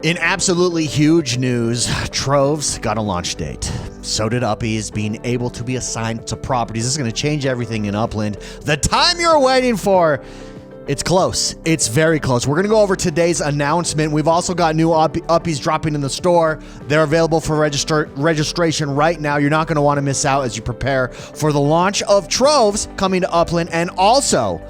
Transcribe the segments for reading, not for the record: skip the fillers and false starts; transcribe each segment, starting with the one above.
In absolutely huge news, Troves got a launch date. So did Uppies, being able to be assigned to properties. This is going to change everything in Upland. The time you're waiting for, it's close. It's very close. We're going to go over today's announcement. We've also got new Uppies dropping in the store. They're available for registration right now. You're not going to want to miss out as you prepare for the launch of Troves coming to Upland, and also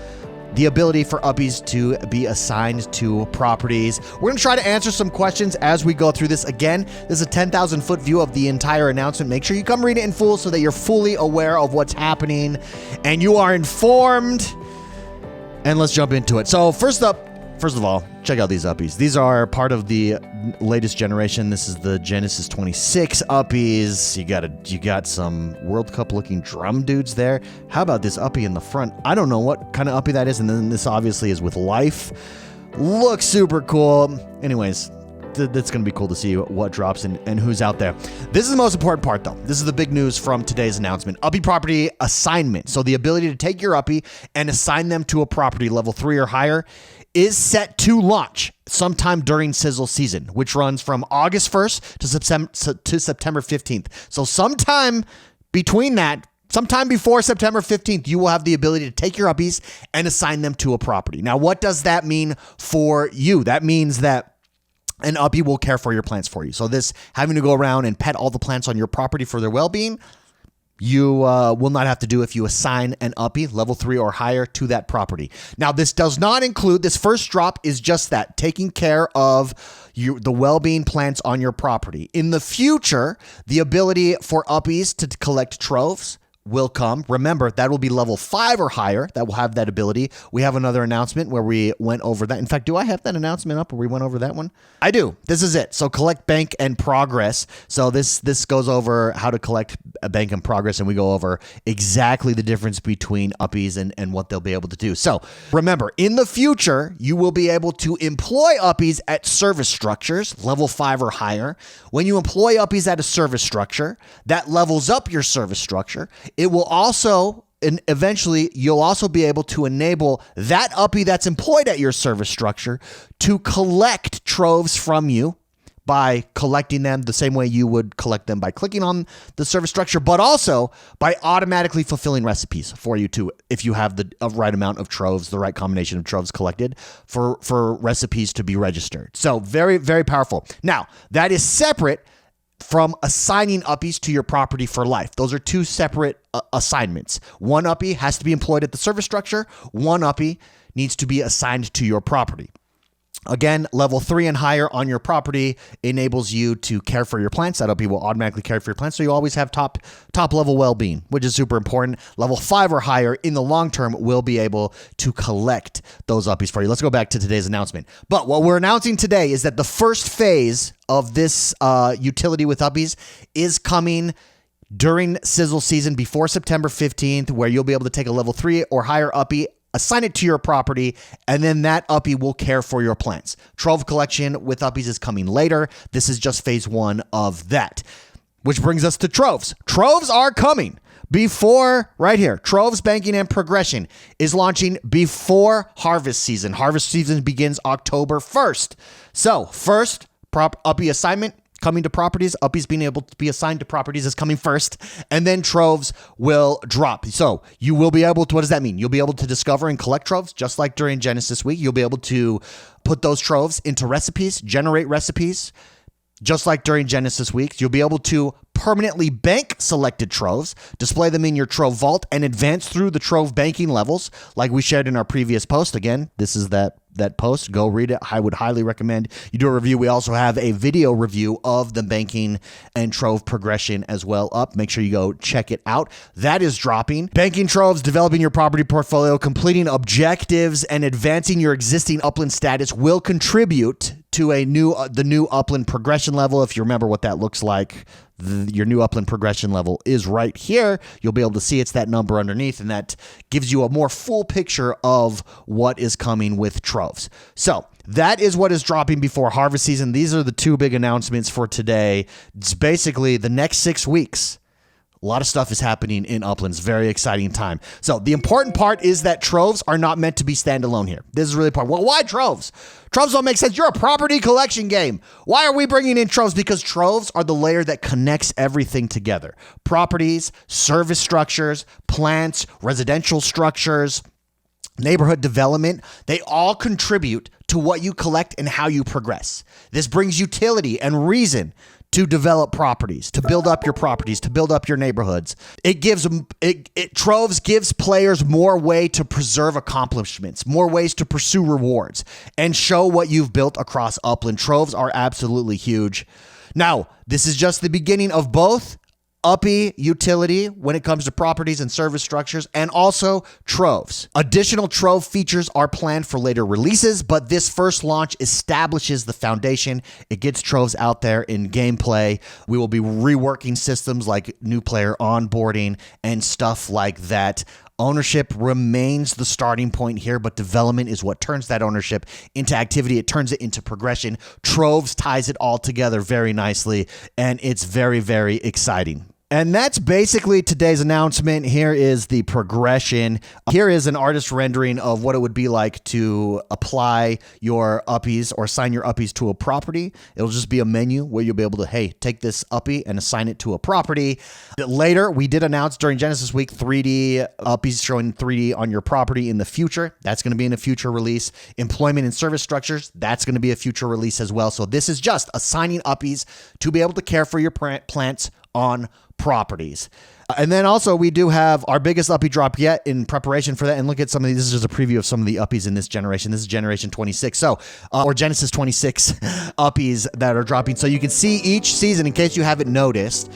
the ability for Uppies to be assigned to properties. We're going to try to answer some questions as we go through this. Again, this is a 10,000 foot view of the entire announcement. Make sure you come read it in full so that you're fully aware of what's happening and you are informed. And let's jump into it. So first of all, check out these Uppies. These are part of the latest generation. This is the UGENS26 Uppies. You got some World Cup looking drum dudes there. How about this Uppie in the front? I don't know what kind of Uppie that is. And then this obviously is with life. Looks super cool. Anyways, that's going to be cool to see what drops and who's out there. This is the most important part, though. This is the big news from today's announcement. Uppie property assignment. So the ability to take your Uppie and assign them to a property level 3 or higher is set to launch sometime during Sizzle season, which runs from August 1st to September 15th. So sometime between that, sometime before September 15th, you will have the ability to take your Uppies and assign them to a property. Now, what does that mean for you? That means that an Uppie will care for your plants for you. So this having to go around and pet all the plants on your property for their well-being, you will not have to do if you assign an Uppie level 3 or higher to that property. Now, this does not include, this first drop is just that, taking care of the well-being plants on your property. In the future, the ability for Uppies to collect Troves will come. Remember, that will be level 5 or higher that will have that ability. We have another announcement where we went over that. In fact, do I have that announcement up where we went over that one? I do. This is it. So collect, bank, and progress. So this goes over how to collect, bank, and progress, and we go over exactly the difference between Uppies and what they'll be able to do. So remember, in the future, you will be able to employ Uppies at service structures, level 5 or higher. When you employ Uppies at a service structure, that levels up your service structure. It will also, and eventually, you'll also be able to enable that Uppie that's employed at your service structure to collect Troves from you by collecting them the same way you would collect them by clicking on the service structure, but also by automatically fulfilling recipes for you to, if you have the right amount of Troves, the right combination of Troves collected for recipes to be registered. So very, very powerful. Now, that is separate from assigning Uppies to your property for life. Those are two separate assignments. One Uppie has to be employed at the service structure. One Uppie needs to be assigned to your property. Again, level 3 and higher on your property enables you to care for your plants. That Uppie will automatically care for your plants, so you always have top level well-being, which is super important. Level 5 or higher in the long term will be able to collect those Uppies for you. Let's go back to today's announcement. But what we're announcing today is that the first phase of this utility with Uppies is coming during Sizzle season before September 15th, where you'll be able to take a level 3 or higher Uppie, assign it to your property, and then that Uppie will care for your plants. Trove collection with Uppies is coming later. This is just phase 1 of that. Which brings us to Troves. Troves are coming before, right here, Trove Banking and Progression is launching before harvest season. Harvest season begins October 1st. So first, Uppie assignment coming to properties. Uppies being able to be assigned to properties is coming first, and then Troves will drop. So you will be able to, what does that mean? You'll be able to discover and collect Troves, just like during Genesis week. You'll be able to put those Troves into recipes, generate recipes, just like during Genesis week. You'll be able to permanently bank selected Troves, display them in your Trove vault, and advance through the Trove banking levels like we shared in our previous post. Again, this is that post. Go read it. I would highly recommend you do a review. We also have a video review of the banking and Trove progression as well up. Make sure you go check it out. That is dropping. Banking Troves, developing your property portfolio, completing objectives, and advancing your existing Upland status will contribute to the new Upland progression level. If you remember what that looks like, your new Upland progression level is right here. You'll be able to see it's that number underneath, and that gives you a more full picture of what is coming with Troves. So that is what is dropping before harvest season. These are the two big announcements for today. It's basically the next 6 weeks. A lot of stuff is happening in Upland. It's a very exciting time. So the important part is that Troves are not meant to be standalone here. This is really important. Well, why Troves? Troves don't make sense. You're a property collection game. Why are we bringing in Troves? Because Troves are the layer that connects everything together. Properties, service structures, plants, residential structures, neighborhood development, they all contribute to what you collect and how you progress. This brings utility and reason to develop properties, to build up your properties, to build up your neighborhoods. Troves gives players more way to preserve accomplishments, more ways to pursue rewards, and show what you've built across Upland. Troves are absolutely huge. Now, this is just the beginning of both Uppie utility when it comes to properties and service structures, and also Troves. Additional Trove features are planned for later releases, but this first launch establishes the foundation. It gets Troves out there in gameplay. We will be reworking systems like new player onboarding and stuff like that. Ownership remains the starting point here, but development is what turns that ownership into activity. It turns it into progression. Troves ties it all together very nicely, and it's very, very exciting. And that's basically today's announcement. Here is the progression. Here is an artist rendering of what it would be like to apply your Uppies or assign your Uppies to a property. It'll just be a menu where you'll be able to, hey, take this Uppie and assign it to a property. Later, we did announce during Genesis Week 3D Uppies showing 3D on your property in the future. That's going to be in a future release. Employment and service structures, that's going to be a future release as well. So this is just assigning Uppies to be able to care for your plants on properties. And then also we do have our biggest Uppie drop yet in preparation for that. And look at some of these. This is just a preview of some of the Uppies in this generation. This is generation 26. So, or Genesis 26 Uppies that are dropping. So you can see each season, in case you haven't noticed,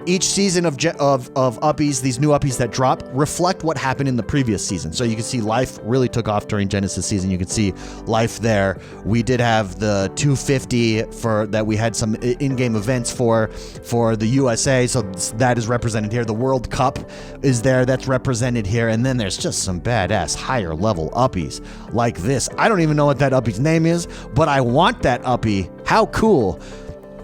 each season of Uppies, these new Uppies that drop, reflect what happened in the previous season. So you can see life really took off during Genesis season. You can see life there. We did have the 250 for that. We had some in-game events for the USA. So that is represented here. The World Cup is there. That's represented here. And then there's just some badass higher level Uppies like this. I don't even know what that Uppie's name is, but I want that Uppie. How cool.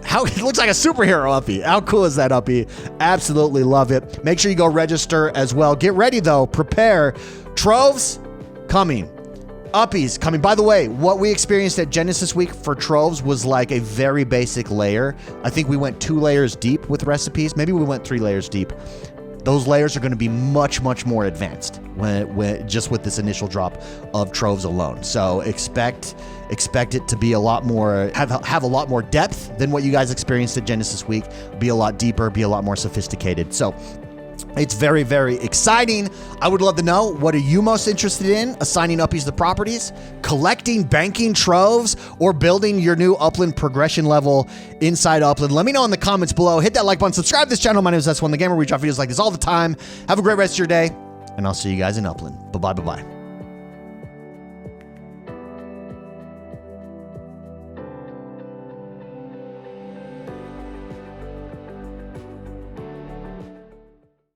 How it looks like a superhero Uppie. How cool is that Uppie? Absolutely love it. Make sure you go register as well. Get ready though. Prepare. Troves coming. Uppies coming. By the way, what we experienced at Genesis Week for Troves was like a very basic layer. I think we went 2 layers deep with recipes. Maybe we went 3 layers deep. Those layers are going to be much, much more advanced when just with this initial drop of Troves alone. So expect it to be a lot more, have a lot more depth than what you guys experienced at Genesis Week. Be a lot deeper, be a lot more sophisticated. So it's very, very exciting. I would love to know, what are you most interested in? Assigning Uppies to properties, collecting, banking Troves, or building your new Upland progression level inside Upland? Let me know in the comments below. Hit that like button, subscribe to this channel. My name is S1 the Gamer. We drop videos like this all the time. Have a great rest of your day, and I'll see you guys in Upland. Bye-bye, bye-bye.